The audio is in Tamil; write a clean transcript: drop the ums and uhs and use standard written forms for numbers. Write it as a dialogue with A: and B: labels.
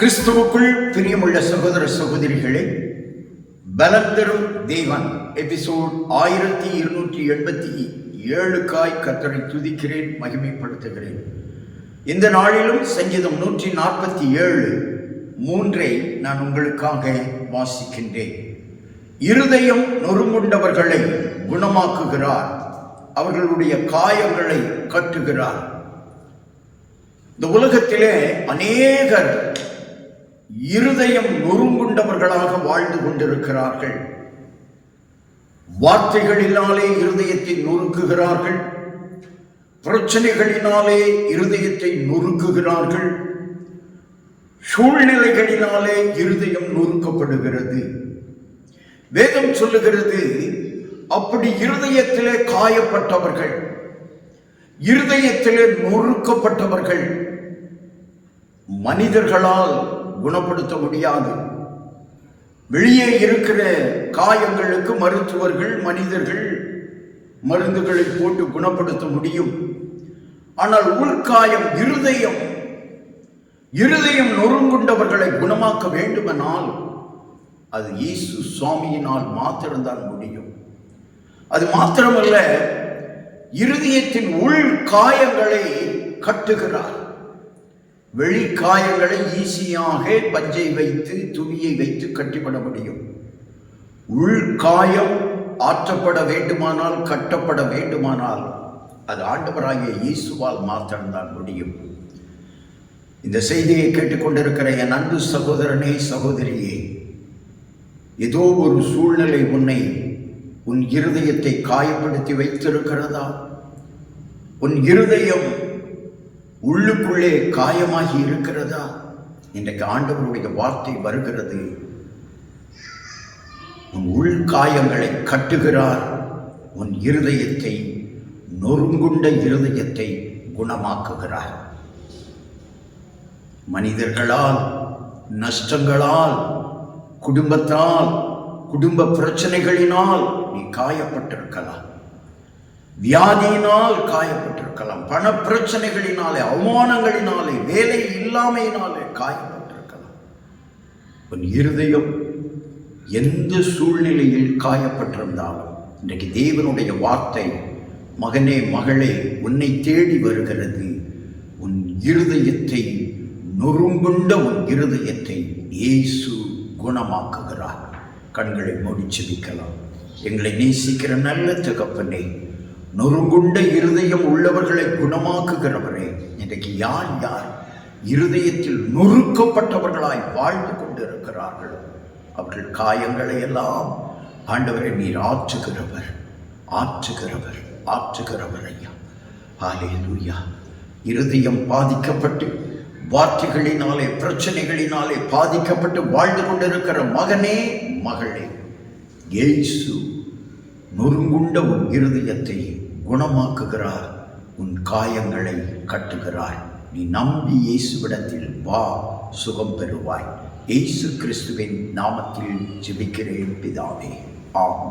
A: கிறிஸ்துவுக்குள் பிரியமுள்ள சகோதர சகோதரிகளே, பலம் தரும் தேவன் எபிசோட் 1287 கர்த்தரை துதிக்கிறேன், மகிமைப்படுத்துகிறேன். இந்த நாளிலும் சங்கீதம் 147:3 நான் உங்களுக்காக வாசிக்கின்றேன். இருதயம் நொறுங்குண்டவர்களை குணமாக்குகிறார், அவர்களுடைய காயங்களை கட்டுகிறார். இந்த உலகத்திலே அநேகர் இருதயம் நொறுங்குண்டவர்களாக வாழ்ந்து கொண்டிருக்கிறார்கள். வார்த்தைகளினாலே இருதயத்தை நொறுக்குகிறார்கள், பிரச்சனைகளினாலே இருதயத்தை நொறுக்குகிறார்கள், சூழ்நிலைகளினாலே இருதயம் நொறுக்கப்படுகிறது. வேதம் சொல்லுகிறது, அப்படி இருதயத்திலே காயப்பட்டவர்கள், இருதயத்திலே நொறுக்கப்பட்டவர்கள் மனிதர்களால் குணப்படுத்த முடியாது. வெளியே இருக்கிற காயங்களுக்கு மருத்துவர்கள், மனிதர்கள் மருந்துகளை போட்டு குணப்படுத்த முடியும். ஆனால் உள்காயம், இருதயம் நொறுங்குண்டவர்களை குணமாக்க வேண்டுமென்றால் அது இயேசு சுவாமியினால் மாத்திரம்தான் முடியும். அது மாத்திரமல்ல, இருதயத்தின் உள் காயங்களை கட்டுகிறார். வெளிக்காயங்களை ஈஸியாக பஞ்சை வைத்து, துணியை வைத்து கட்டிவிட முடியும். உள்காயம் ஆற்றப்பட வேண்டுமானால், கட்டப்பட வேண்டுமானால் அது ஆண்டவராகிய இயேசுவால் மாத்திரம்தான் முடியும். இந்த செய்தியை கேட்டுக்கொண்டிருக்கிற என் அன்பு சகோதரனே, சகோதரியே, ஏதோ ஒரு சூழ்நிலை உன் இருதயத்தை காயப்படுத்தி வைத்திருக்கிறதா? உன் இருதயம் உள்ளுக்குள்ளே காயமாகி இருக்கிறதா? இன்றைக்கு ஆண்டவருடைய வார்த்தை வருகிறது. உன் உள் காயங்களை கட்டுகிறார், உன் இருதயத்தை, நொறுங்குண்ட இருதயத்தை குணமாக்குகிறார். மனிதர்களால், நஷ்டங்களால், குடும்பத்தால், குடும்ப பிரச்சனைகளினால் நீ காயப்பட்டிருக்கலாம், வியாதியினால் காயப்பட்டிருக்கலாம், பண பிரச்சனைகளினாலே, அவமானங்களினாலே, வேலை இல்லாமையினாலே காயப்பட்டிருக்கலாம். உன் இருதயம் எந்த சூழ்நிலையில் காயப்பட்டிருந்தாலும் இன்றைக்கு தேவனுடைய வார்த்தை, மகனே, மகளே, உன்னை தேடி வருகிறது. உன் இருதயத்தை, நொறுங்குண்ட உன் இருதயத்தை இயேசு குணமாக்குகிறார். கண்களை மூடி ஜெபிக்கலாம். எங்களை நேசிக்கிற நல்ல தகப்பனே, நொறுங்குண்ட இருதயம் உள்ளவர்களை குணமாக்குகிறவரே, இன்றைக்கு யார் யார் இருதயத்தில் நொறுக்கப்பட்டவர்களாய் வாழ்ந்து கொண்டிருக்கிறார்களோ அவர்கள் காயங்களை எல்லாம் ஆண்டவரை நீர் ஆற்றுகிறவர் ஐயா. ஹல்லேலூயா. இருதயம் பாதிக்கப்பட்டு, வார்த்தைகளினாலே, பிரச்சனைகளினாலே பாதிக்கப்பட்டு வாழ்ந்து கொண்டிருக்கிற மகனே, மகளே, இயேசு நொறுங்குண்ட உன் இருதயத்தை குணமாக்குகிறார், உன் காயங்களை கட்டுகிறார். நீ நம்பி இயேசுவிடத்தில் வா, சுகம் பெறுவாய். இயேசு கிறிஸ்துவின் நாமத்தில் ஜெபிக்கிறேன் பிதாவே, ஆமென்.